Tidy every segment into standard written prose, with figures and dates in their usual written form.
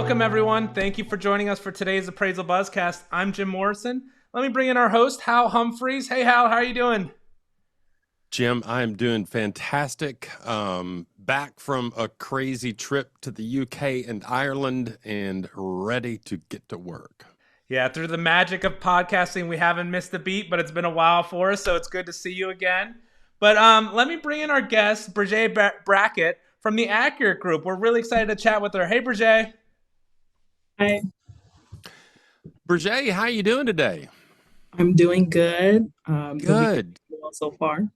Welcome, everyone. Thank you for joining us for today's Appraisal Buzzcast. I'm Jim Morrison. Let me bring in our host, Hal Humphreys. Hey, Hal, how are you doing? Jim, I'm doing fantastic. Back from a crazy trip to the UK and Ireland and ready to get to work. Yeah, through the magic of podcasting, we haven't missed a beat, but it's been a while for us, so it's good to see you again. But let me bring in our guest, Brijaye Brackett from the Accurate Group. We're really excited to chat with her. Hey, Brijaye. Hi, Brijaye, how you doing today? I'm doing good. The week is Good. going well so far.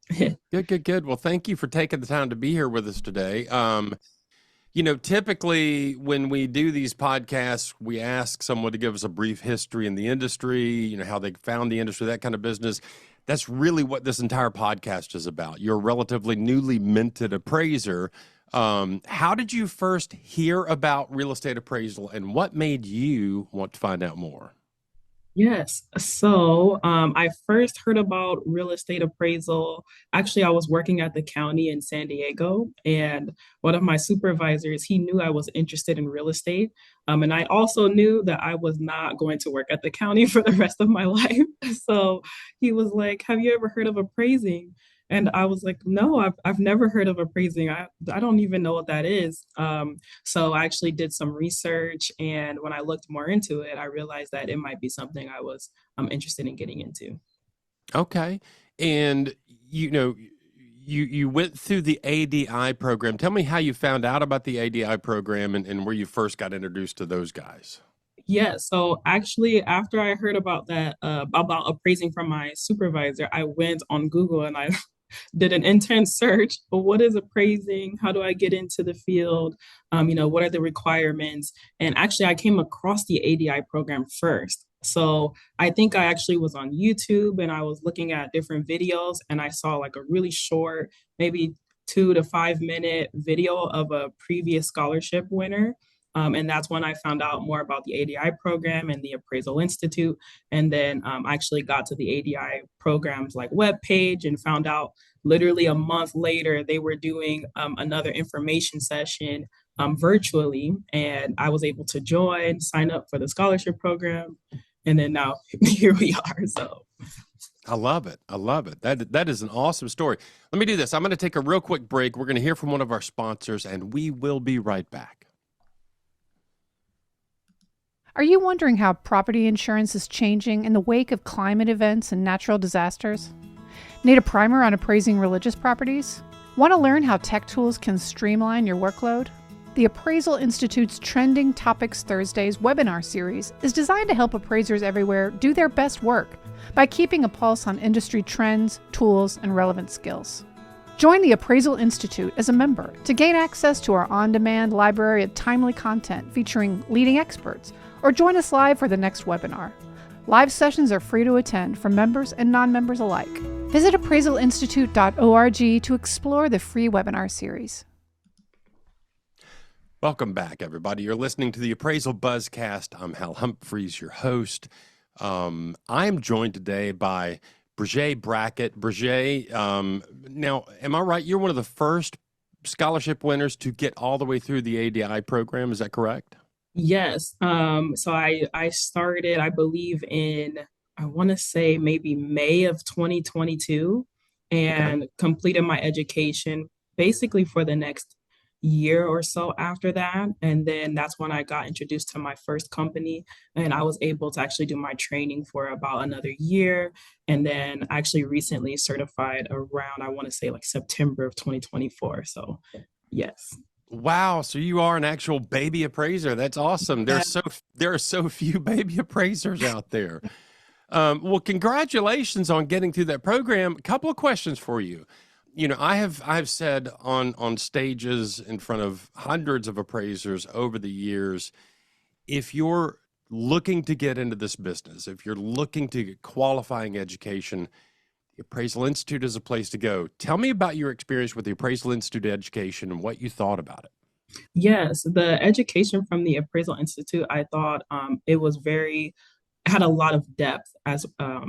Good. Well, thank you for taking the time to be here with us today. Typically when we do these podcasts, we ask someone to give us a brief history in the industry, how they found the industry, that kind of business. That's really what this entire podcast is about. You're a relatively newly minted appraiser. How did you first hear about real estate appraisal and what made you want to find out more? Yes. So I first heard about real estate appraisal. Actually, I was working at the county in San Diego, and one of my supervisors, he knew I was interested in real estate. And I also knew that I was not going to work at the county for the rest of my life. So he was like, "Have you ever heard of appraising?" And I was like, "No, I've never heard of appraising. I don't even know what that is." So I actually did some research, and when I looked more into it, I realized that it might be something I was interested in getting into. Okay. And you went through the ADI program. Tell me how you found out about the ADI program and where you first got introduced to those guys. Yeah, so actually, after I heard about that, about appraising from my supervisor, I went on Google and I did an intense search. But what is appraising? How do I get into the field? What are the requirements? And actually, I came across the ADI program first. So I think I actually was on YouTube and I was looking at different videos and I saw like a really short, maybe 2 to 5 minute video of a previous scholarship winner. And that's when I found out more about the ADI program and the Appraisal Institute. And then I actually got to the ADI program's like webpage and found out literally a month later they were doing another information session virtually. And I was able to join, sign up for the scholarship program. And then now here we are. So I love it. That is an awesome story. Let me do this. I'm going to take a real quick break. We're going to hear from one of our sponsors and we will be right back. Are you wondering how property insurance is changing in the wake of climate events and natural disasters? Need a primer on appraising religious properties? Want to learn how tech tools can streamline your workload? The Appraisal Institute's Trending Topics Thursdays webinar series is designed to help appraisers everywhere do their best work by keeping a pulse on industry trends, tools, and relevant skills. Join the Appraisal Institute as a member to gain access to our on-demand library of timely content featuring leading experts, or join us live for the next webinar. Live sessions are free to attend for members and non-members alike. Visit appraisalinstitute.org to explore the free webinar series. Welcome back, everybody. You're listening to the Appraisal Buzzcast. I'm Hal Humphreys, your host. I'm joined today by Brijaye Brackett. Brijaye, now, am I right? You're one of the first scholarship winners to get all the way through the ADI program. Is that correct? yes, so I started, I believe I want to say maybe May of 2022 Okay. and completed my education basically for the next year or so after that. And then that's when I got introduced to my first company and I was able to actually do my training for about another year. And then actually recently certified around, I want to say like September of 2024. So yes. Wow. So you are an actual baby appraiser. That's awesome. There are so few baby appraisers out there. Well, congratulations on getting through that program. A couple of questions for you. I've said on stages in front of hundreds of appraisers over the years, if you're looking to get into this business, if you're looking to get qualifying education, the Appraisal Institute is a place to go. Tell me about your experience with the Appraisal Institute education and what you thought about it. Yes, the education from the Appraisal Institute, I thought it was very had a lot of depth as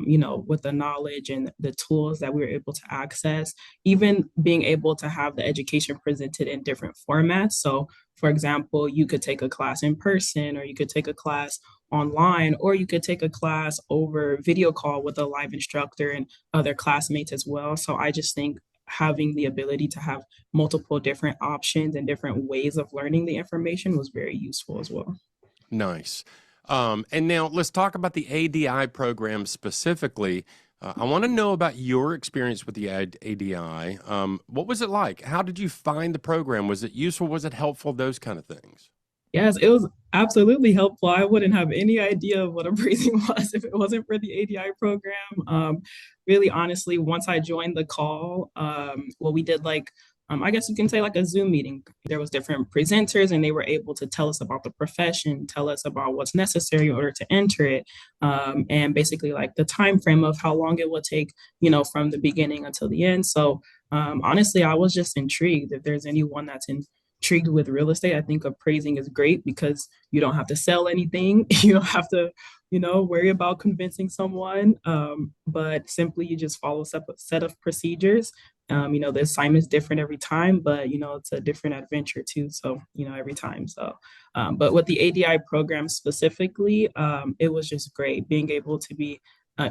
you know, with the knowledge and the tools that we were able to access, even being able to have the education presented in different formats. So for example, you could take a class in person, or you could take a class online, or you could take a class over video call with a live instructor and other classmates as well. So I just think having the ability to have multiple different options and different ways of learning the information was very useful as well. Nice. And now let's talk about the ADI program specifically. I want to know about your experience with the ADI. What was it like? How did you find the program? Was it useful? Was it helpful? Those kind of things. Yes, it was absolutely helpful. I wouldn't have any idea of what appraising was if it wasn't for the ADI program. Really, honestly, once I joined the call, well, we did like, I guess you can say like a Zoom meeting. There was different presenters, and they were able to tell us about the profession, tell us about what's necessary in order to enter it, and basically like the time frame of how long it would take, you know, from the beginning until the end. So honestly, I was just intrigued. If there's anyone that's intrigued with real estate, I think appraising is great because you don't have to sell anything. You don't have to, you know, worry about convincing someone, but simply you just follow a set of procedures. You know, the assignment's different every time, but, you know, it's a different adventure too. So, you know, every time. So, but with the ADI program specifically, it was just great being able to be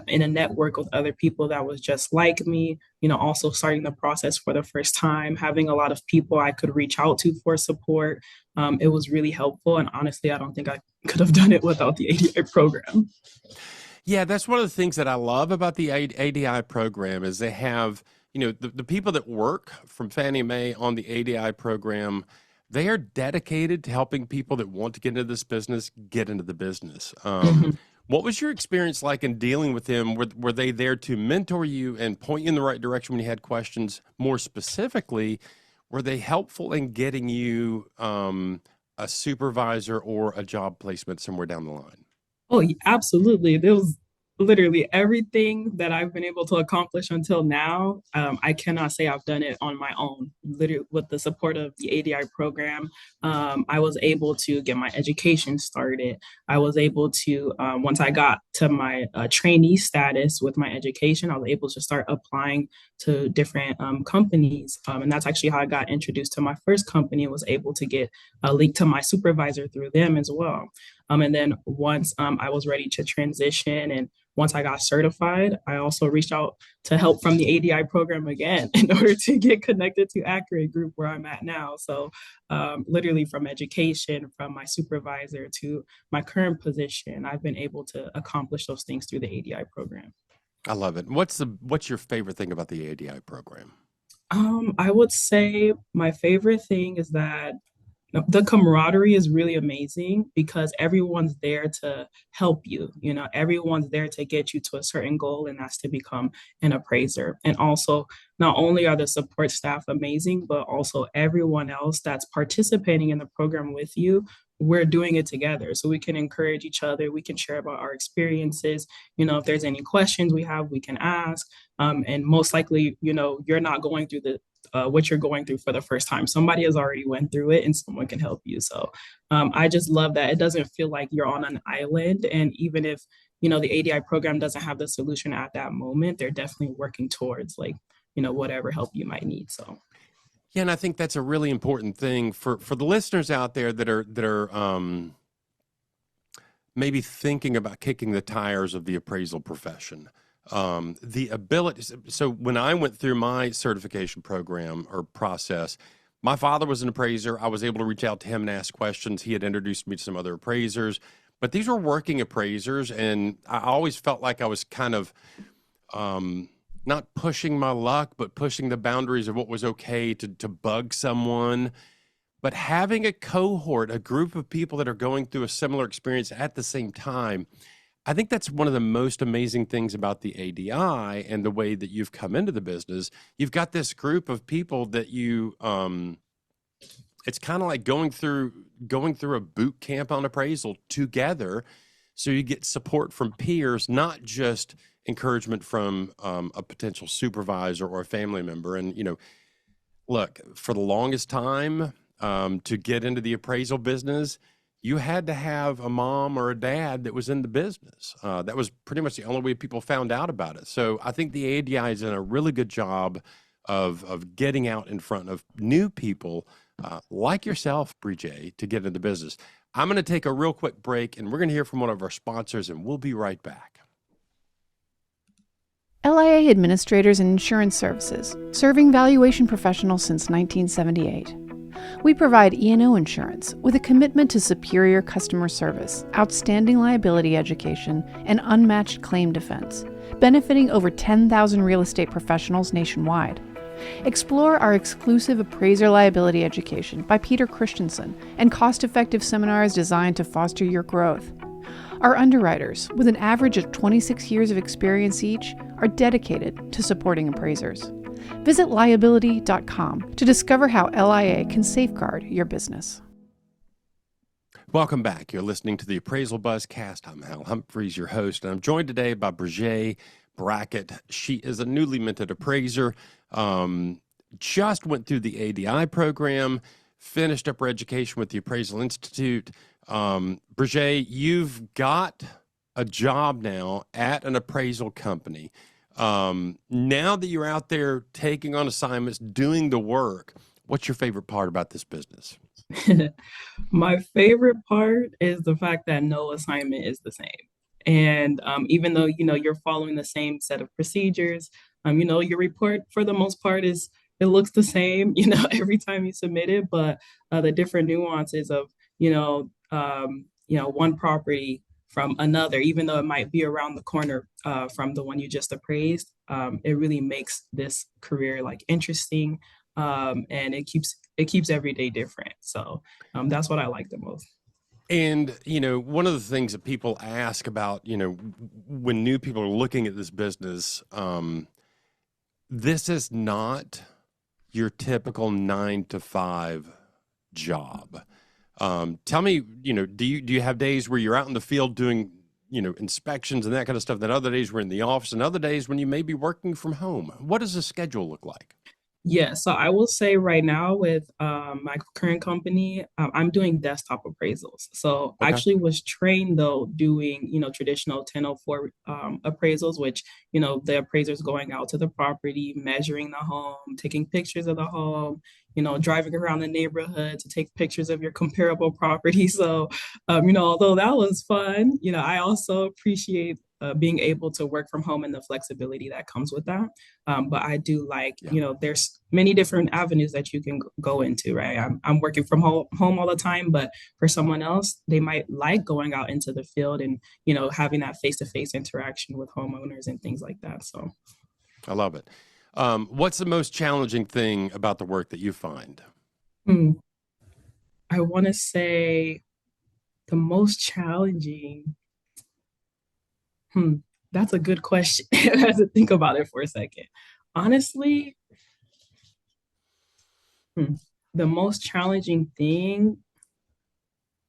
in a network with other people that was just like me, you know, also starting the process for the first time, having a lot of people I could reach out to for support. It was really helpful. And honestly, I don't think I could have done it without the ADI program. Yeah, that's one of the things that I love about the ADI program is they have, you know, the people that work from Fannie Mae on the ADI program, they are dedicated to helping people that want to get into this business get into the business. What was your experience like in dealing with them? Were they there to mentor you and point you in the right direction when you had questions? More specifically, were they helpful in getting you a supervisor or a job placement somewhere down the line? Oh, absolutely. There was literally everything that I've been able to accomplish until now. I cannot say I've done it on my own. Literally, with the support of the ADI program, I was able to get my education started. I was able to, once I got to my trainee status with my education, I was able to start applying to different companies. And that's actually how I got introduced to my first company and was able to get a link to my supervisor through them as well. And then once I was ready to transition and once I got certified, I also reached out to help from the ADI program again in order to get connected to Accurate Group where I'm at now. So literally from education, from my supervisor to my current position, I've been able to accomplish those things through the ADI program. I love it. What's your favorite thing about the ADI program? I would say my favorite thing is that the camaraderie is really amazing because everyone's there to help you. You know, everyone's there to get you to a certain goal, and that's to become an appraiser. And also, not only are the support staff amazing, but also everyone else that's participating in the program with you, we're doing it together. So we can encourage each other. We can share about our experiences. You know, if there's any questions we have, we can ask. And most likely, you know, you're not going through what you're going through for the first time. Somebody has already went through it and someone can help you. So I just love that it doesn't feel like you're on an island. And even if, you know, the ADI program doesn't have the solution at that moment, they're definitely working towards like, you know, whatever help you might need. So yeah, and I think that's a really important thing for the listeners out there that are maybe thinking about kicking the tires of the appraisal profession. The ability. So when I went through my certification program or process, my father was an appraiser. I was able to reach out to him and ask questions. He had introduced me to some other appraisers, but these were working appraisers, and I always felt like I was kind of not pushing my luck, but pushing the boundaries of what was okay to bug someone. But having a cohort, a group of people that are going through a similar experience at the same time, I think that's one of the most amazing things about the ADI and the way that you've come into the business. You've got this group of people that you, it's kind of like going through a boot camp on appraisal together. So you get support from peers, not just encouragement from a potential supervisor or a family member. And, you know, look, for the longest time, to get into the appraisal business, you had to have a mom or a dad that was in the business. That was pretty much the only way people found out about it. So I think the ADI has done a really good job of getting out in front of new people like yourself, Brijaye, to get into business. I'm going to take a real quick break, and we're going to hear from one of our sponsors, and we'll be right back. LIA Administrators and Insurance Services, serving valuation professionals since 1978. We provide E&O insurance with a commitment to superior customer service, outstanding liability education, and unmatched claim defense, benefiting over 10,000 real estate professionals nationwide. Explore our exclusive appraiser liability education by Peter Christensen and cost-effective seminars designed to foster your growth. Our underwriters, with an average of 26 years of experience each, are dedicated to supporting appraisers. Visit liability.com to discover how LIA can safeguard your business. Welcome back. You're listening to the Appraisal Buzzcast. I'm Hal Humphreys, your host, and I'm joined today by Brijaye Brackett. She is a newly minted appraiser, just went through the ADI program, finished up her education with the Appraisal Institute. Brijaye, you've got a job now at an appraisal company. Now that you're out there taking on assignments, doing the work, what's your favorite part about this business? My favorite part is the fact that no assignment is the same. And even though, you're following the same set of procedures, your report for the most part it looks the same, every time you submit it, but the different nuances of, one property from another, even though it might be around the corner from the one you just appraised, it really makes this career like interesting, and it keeps every day different. So that's what I like the most. And, one of the things that people ask about, when new people are looking at this business, this is not your typical 9-to-5 job. Tell me, do you have days where you're out in the field doing, inspections and that kind of stuff, then other days we're in the office, and other days when you may be working from home? What does the schedule look like? Yeah, so I will say right now with my current company, I'm doing desktop appraisals. So I Okay. actually was trained though doing, traditional 1004 appraisals, which, the appraisers going out to the property, measuring the home, taking pictures of the home, driving around the neighborhood to take pictures of your comparable property. So, although that was fun, I also appreciate being able to work from home and the flexibility that comes with that. But I do like, there's many different avenues that you can go into, right? I'm working from home all the time, but for someone else, they might like going out into the field and, having that face-to-face interaction with homeowners and things like that. So I love it. What's the most challenging thing about the work that you find? I want to say the most challenging. That's a good question. I have to think about it for a second. Honestly, the most challenging thing,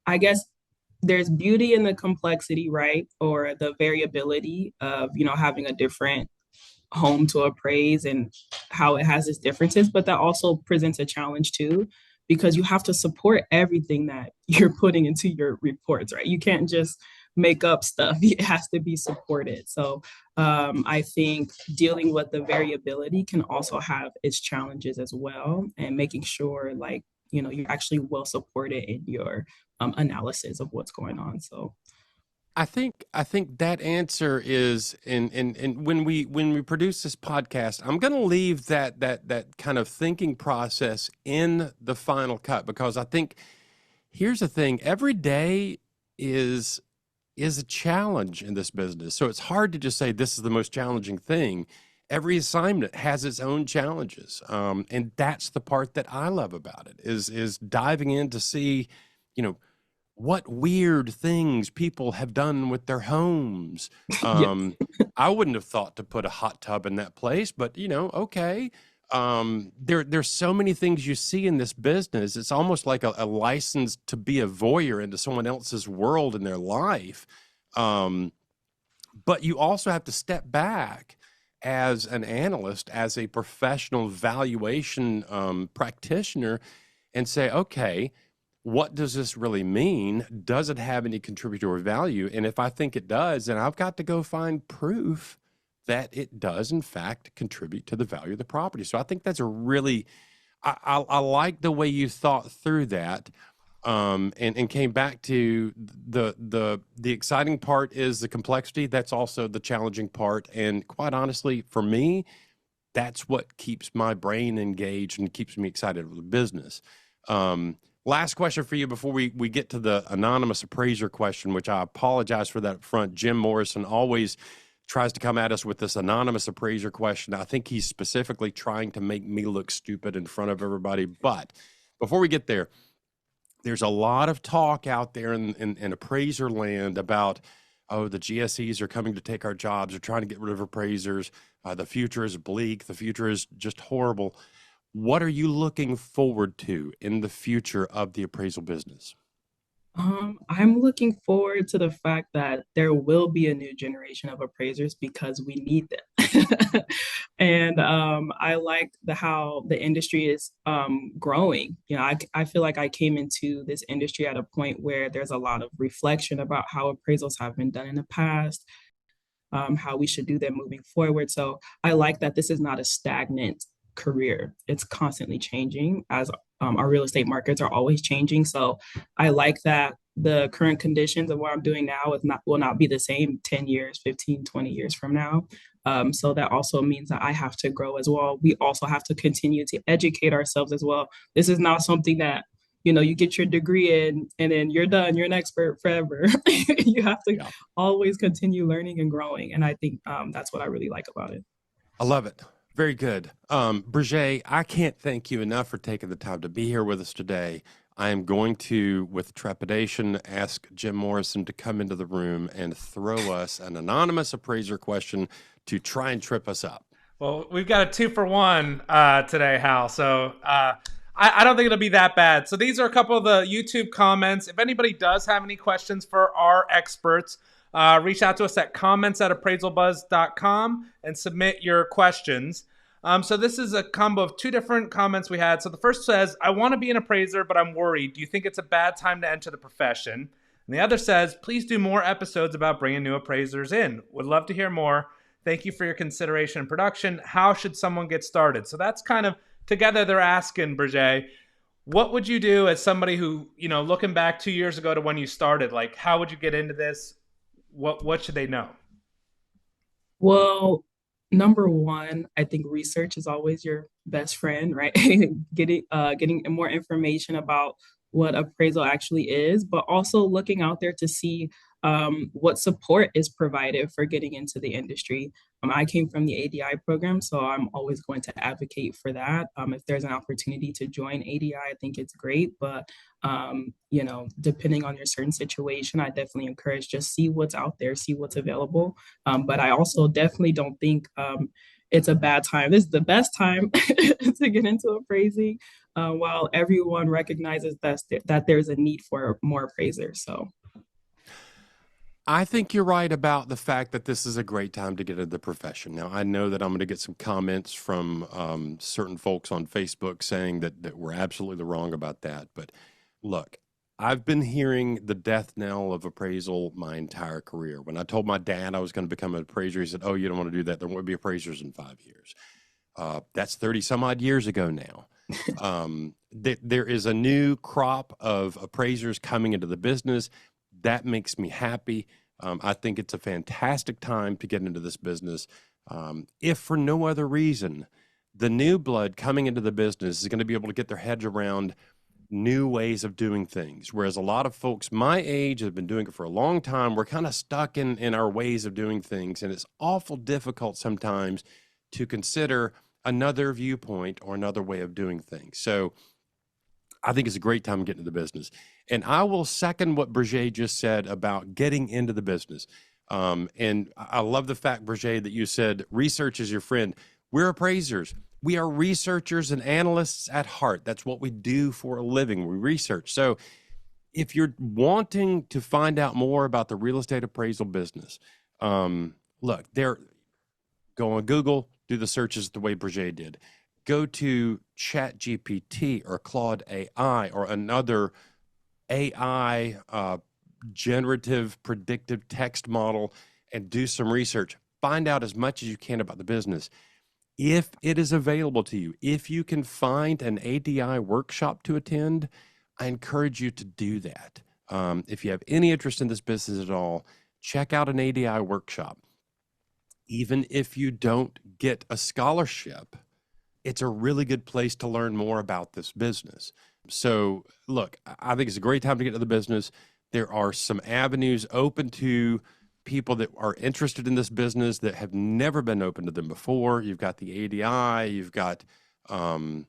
I guess there's beauty in the complexity, right? Or the variability of, having a different home to appraise and how it has its differences, but that also presents a challenge too, because you have to support everything that you're putting into your reports, right? You can't just make up stuff. It has to be supported. So I think dealing with the variability can also have its challenges as well, and making sure you're actually well supported in your analysis of what's going on. So I think that answer is and when we produce this podcast, I'm going to leave that kind of thinking process in the final cut, because I think here's the thing: every day is a challenge in this business. So it's hard to just say this is the most challenging thing. Every assignment has its own challenges, and that's the part that I love about it is diving in to see, what weird things people have done with their homes. yes. I wouldn't have thought to put a hot tub in that place, but okay. There's so many things you see in this business. It's almost like a license to be a voyeur into someone else's world in their life. But you also have to step back as an analyst, as a professional valuation practitioner, and say, okay, what does this really mean? Does it have any contributory value? And if I think it does, then I've got to go find proof that it does in fact contribute to the value of the property. So I think that's a really, I like the way you thought through that, and came back to the exciting part is the complexity. That's also the challenging part. And quite honestly, for me, that's what keeps my brain engaged and keeps me excited with the business. Last question for you before we get to the anonymous appraiser question, which I apologize for that up front. Jim Morrison always tries to come at us with this anonymous appraiser question. I think he's specifically trying to make me look stupid in front of everybody. But before we get there, there's a lot of talk out there in appraiser land about, oh, the GSEs are coming to take our jobs. They're trying to get rid of appraisers. The future is bleak. The future is just horrible. What are you looking forward to in the future of the appraisal business? I'm looking forward to the fact that there will be a new generation of appraisers because we need them. And I like how the industry is growing. You know, I feel like I came into this industry at a point where there's a lot of reflection about how appraisals have been done in the past, how we should do them moving forward. So I like that this is not a stagnant career. It's constantly changing as our real estate markets are always changing. So I like that the current conditions of what I'm doing now will not be the same 10 years, 15, 20 years from now. So that also means that I have to grow as well. We also have to continue to educate ourselves as well. This is not something that, you know, you get your degree in and then you're done. You're an expert forever. You have to always continue learning and growing. And I think that's what I really like about it. I love it. Very good. Brijaye, I can't thank you enough for taking the time to be here with us today. I am going to, with trepidation, ask Jim Morrison to come into the room and throw us an anonymous appraiser question to try and trip us up. Well, we've got a 2-for-1 today, Hal. So I don't think it'll be that bad. So these are a couple of the YouTube comments. If anybody does have any questions for our experts, reach out to us at comments@appraisalbuzz.com and submit your questions. So this is a combo of 2 different comments we had. So the first says, I want to be an appraiser, but I'm worried. Do you think it's a bad time to enter the profession? And the other says, please do more episodes about bringing new appraisers in. Would love to hear more. Thank you for your consideration and production. How should someone get started? So that's kind of together they're asking, Brijaye, what would you do as somebody who, you know, looking back 2 years ago to when you started, like how would you get into this? What should they know? Well, number one, I think research is always your best friend, right? Getting more information about what appraisal actually is, but also looking out there to see what support is provided for getting into the industry. I came from the ADI program, so I'm always going to advocate for that. If there's an opportunity to join ADI, I think it's great, but you know, depending on your certain situation, I definitely encourage just see what's out there, see what's available. But I also definitely don't think it's a bad time. This is the best time to get into appraising, while everyone recognizes that there's a need for more appraisers. So I think you're right about the fact that this is a great time to get into the profession. Now, I know that I'm going to get some comments from certain folks on Facebook saying that we're absolutely wrong about that. But look, I've been hearing the death knell of appraisal my entire career. When I told my dad I was going to become an appraiser, he said, oh, you don't want to do that. There won't be appraisers in 5 years. That's 30 some odd years ago now. There is a new crop of appraisers coming into the business. That makes me happy. I think it's a fantastic time to get into this business. If for no other reason, the new blood coming into the business is going to be able to get their heads around new ways of doing things. Whereas a lot of folks my age have been doing it for a long time. We're kind of stuck in our ways of doing things. And it's awful difficult sometimes to consider another viewpoint or another way of doing things. So I think it's a great time to get into the business. And I will second what Brijaye just said about getting into the business. And I love the fact, Brijaye, that you said research is your friend. We're appraisers. We are researchers and analysts at heart. That's what we do for a living. We research. So if you're wanting to find out more about the real estate appraisal business, look, go on Google, do the searches the way Brijaye did. Go to ChatGPT or Claude AI or another AI, generative predictive text model, and do some research. Find out as much as you can about the business. If it is available to you, if you can find an ADI workshop to attend, I encourage you to do that. If you have any interest in this business at all, check out an ADI workshop. Even if you don't get a scholarship, it's a really good place to learn more about this business. So look, I think it's a great time to get to the business. There are some avenues open to people that are interested in this business that have never been open to them before. You've got the ADI, you've got the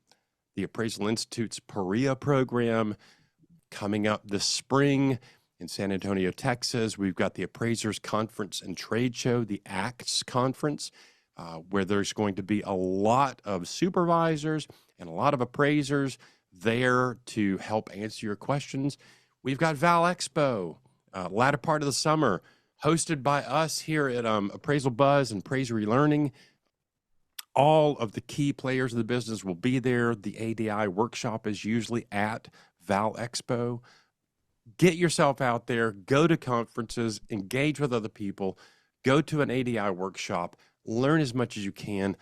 Appraisal Institute's PARIA program coming up this spring in San Antonio, Texas. We've got the Appraisers Conference and Trade Show, the ACTS Conference, where there's going to be a lot of supervisors and a lot of appraisers there to help answer your questions. We've got Val Expo, latter part of the summer, hosted by us here at Appraisal Buzz and Appraiser Learning. All of the key players of the business will be there. The ADI workshop is usually at Val Expo. Get yourself out there, go to conferences, engage with other people, go to an ADI workshop, learn as much as you can.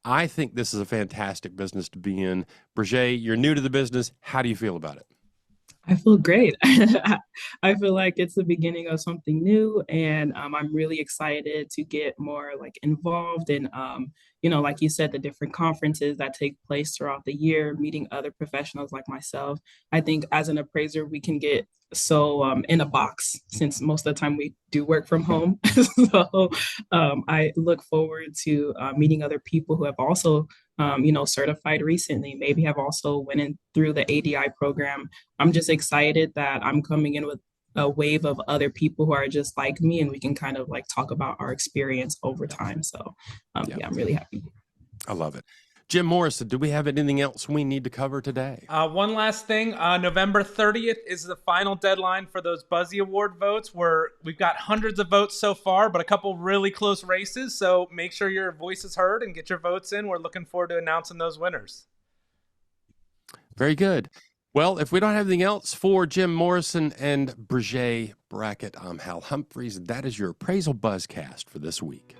I think this is a fantastic business to be in. Brijaye, you're new to the business. How do you feel about it? I feel great. I feel like it's the beginning of something new, and I'm really excited to get more like involved in, like you said, the different conferences that take place throughout the year, meeting other professionals like myself. I think as an appraiser, we can get so in a box since most of the time we do work from home. So I look forward to meeting other people who have also certified recently, maybe have also went in through the ADI program. I'm just excited that I'm coming in with a wave of other people who are just like me, and we can kind of like talk about our experience over time. So yeah, I'm really happy. I love it. Jim Morrison, do we have anything else we need to cover today? One last thing. November 30th is the final deadline for those Buzzy Award votes, where we've got hundreds of votes so far, but a couple really close races. So make sure your voice is heard and get your votes in. We're looking forward to announcing those winners. Very good. Well, if we don't have anything else for Jim Morrison and Brijaye Brackett, I'm Hal Humphreys. That is your Appraisal Buzzcast for this week.